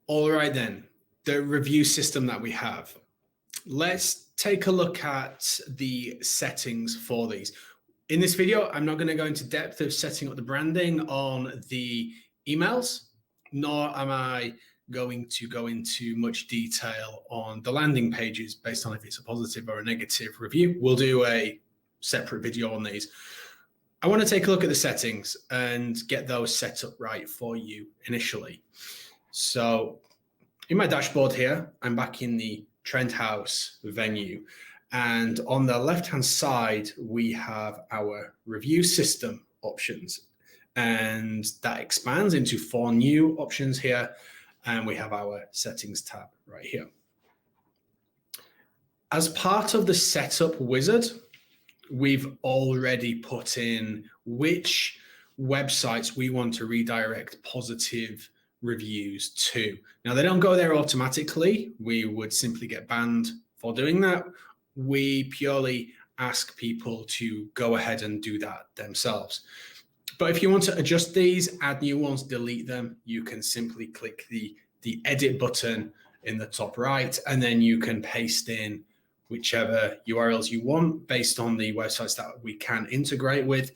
All right then, the review system that we have. Let's take a look at the settings for these. In this video, I'm not going to go into depth of setting up the branding on the emails, nor am I going to go into much detail on the landing pages based on if it's a positive or a negative review. We'll do a separate video on these. I want to take a look at the settings and get those set up right for you initially. So in my dashboard here, I'm back in the Trend House venue. And on the left-hand side, we have our review system options. And that expands into 4 new options here. And we have our settings tab right here. As part of the setup wizard, we've already put in which websites we want to redirect positive reviews to. Now, they don't go there automatically. We would simply get banned for doing that. We purely ask people to go ahead and do that themselves. But if you want to adjust these, add new ones, delete them, you can simply click the edit button in the top right, and then you can paste in whichever URLs you want based on the websites that we can integrate with.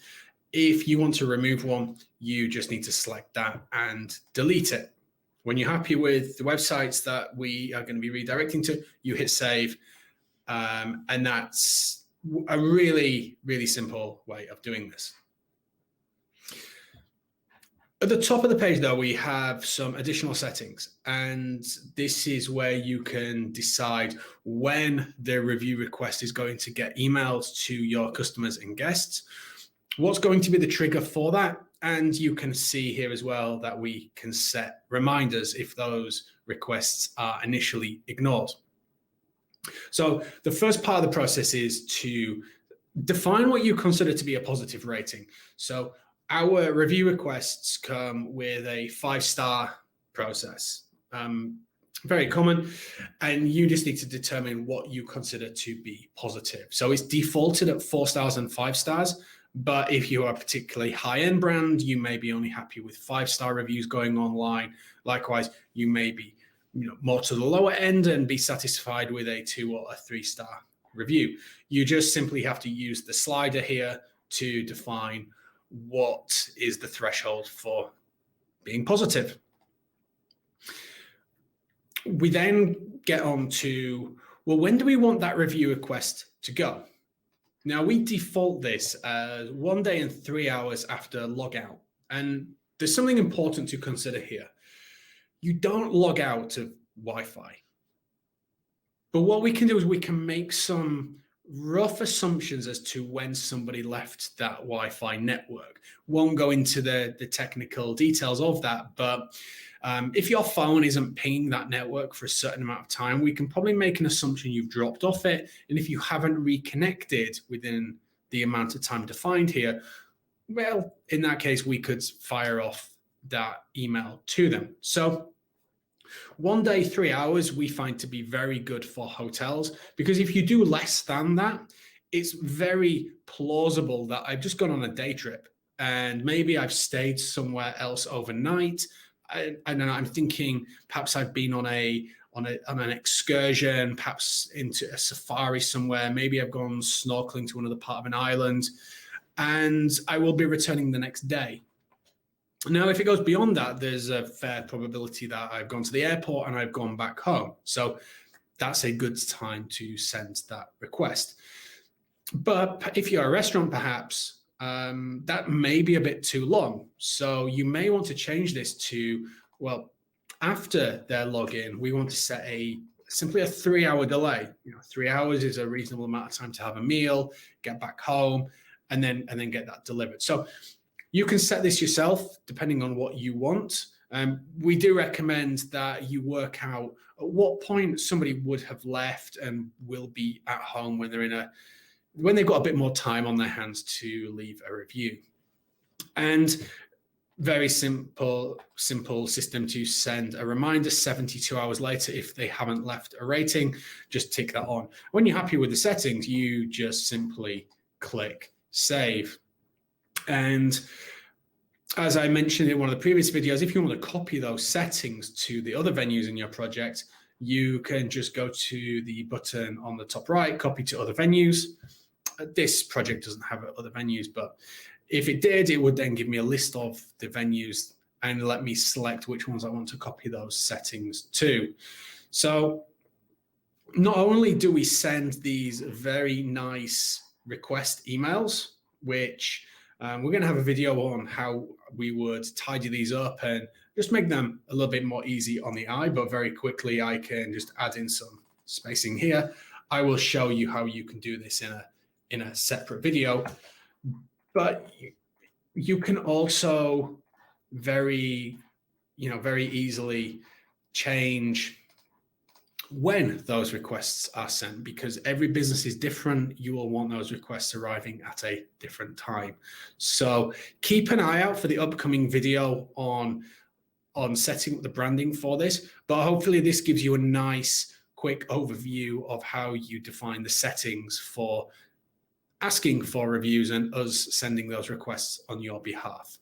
If you want to remove one, you just need to select that and delete it. When you're happy with the websites that we are going to be redirecting to, you hit save. And that's a really, really simple way of doing this. At the top of the page, though, we have some additional settings, and this is where you can decide when the review request is going to get emailed to your customers and guests, what's going to be the trigger for that, and you can see here as well that we can set reminders if those requests are initially ignored. So the first part of the process is to define what you consider to be a positive rating. So our review requests come with a 5-star process, very common, and you just need to determine what you consider to be positive. So it's defaulted at 4 stars and 5 stars, but if you are a particularly high-end brand, you may be only happy with 5-star reviews going online. Likewise, you may be more to the lower end and be satisfied with a 2 or a 3-star review. You just simply have to use the slider here to define what is the threshold for being positive. We then get on to, well, when do we want that review request to go? Now, we default this as 1 day and 3 hours after logout. And there's something important to consider here. You don't log out of Wi-Fi. But what we can do is we can make some rough assumptions as to when somebody left that Wi-Fi network. Won't go into the technical details of that, but if your phone isn't pinging that network for a certain amount of time, we can probably make an assumption you've dropped off it. And if you haven't reconnected within the amount of time defined here, well, in that case, we could fire off that email to them. So 1 day, 3 hours, we find to be very good for hotels, because if you do less than that, it's very plausible that I've just gone on a day trip and maybe I've stayed somewhere else overnight. And I'm thinking perhaps I've been on an excursion, perhaps into a safari somewhere. Maybe I've gone snorkeling to another part of an island, and I will be returning the next day. Now, if it goes beyond that, there's a fair probability that I've gone to the airport and I've gone back home. So that's a good time to send that request. But if you're a restaurant, perhaps, that may be a bit too long. So you may want to change this to, well, after their login, we want to set simply a 3-hour delay. 3 hours is a reasonable amount of time to have a meal, get back home, and then get that delivered. So you can set this yourself depending on what you want. We do recommend that you work out at what point somebody would have left and will be at home when they've got a bit more time on their hands to leave a review. And very simple system to send a reminder 72 hours later if they haven't left a rating. Just tick that on. When you're happy with the settings, you just simply click save. And as I mentioned in one of the previous videos, if you want to copy those settings to the other venues in your project, you can just go to the button on the top right, copy to other venues. This project doesn't have other venues, but if it did, it would then give me a list of the venues and let me select which ones I want to copy those settings to. So not only do we send these very nice request emails, which we're going to have a video on how we would tidy these up and just make them a little bit more easy on the eye, but very quickly I can just add in some spacing here. I will show you how you can do this in a separate video, but you can also very easily change when those requests are sent, because every business is different. You will want those requests arriving at a different time. So keep an eye out for the upcoming video on setting up the branding for this, but hopefully this gives you a nice quick overview of how you define the settings for asking for reviews and us sending those requests on your behalf.